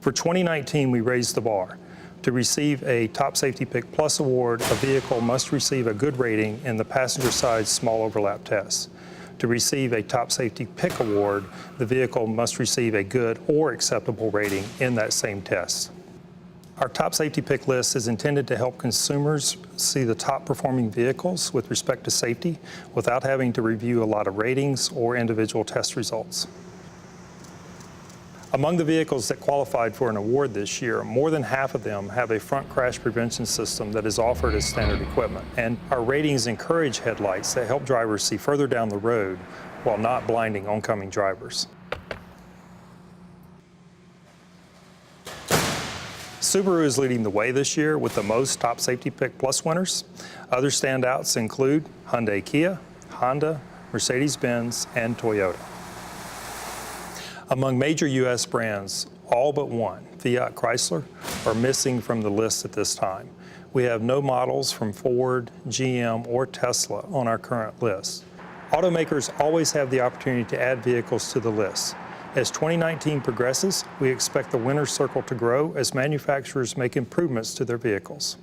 For 2019, we raised the bar. To receive a Top Safety Pick Plus award, a vehicle must receive a good rating in the passenger side small overlap test. To receive a Top Safety Pick award, the vehicle must receive a good or acceptable rating in that same test. Our Top Safety Pick list is intended to help consumers see the top performing vehicles with respect to safety without having to review a lot of ratings or individual test results. Among the vehicles that qualified for an award this year, more than half of them have a front crash prevention system that is offered as standard equipment, and our ratings encourage headlights that help drivers see further down the road while not blinding oncoming drivers. Subaru is leading the way this year with the most Top Safety Pick Plus winners. Other standouts include Hyundai Kia, Honda, Mercedes-Benz, and Toyota. Among major U.S. brands, all but one, Fiat Chrysler, are missing from the list at this time. We have no models from Ford, GM, or Tesla on our current list. Automakers always have the opportunity to add vehicles to the list. As 2019 progresses, we expect the winner's circle to grow as manufacturers make improvements to their vehicles.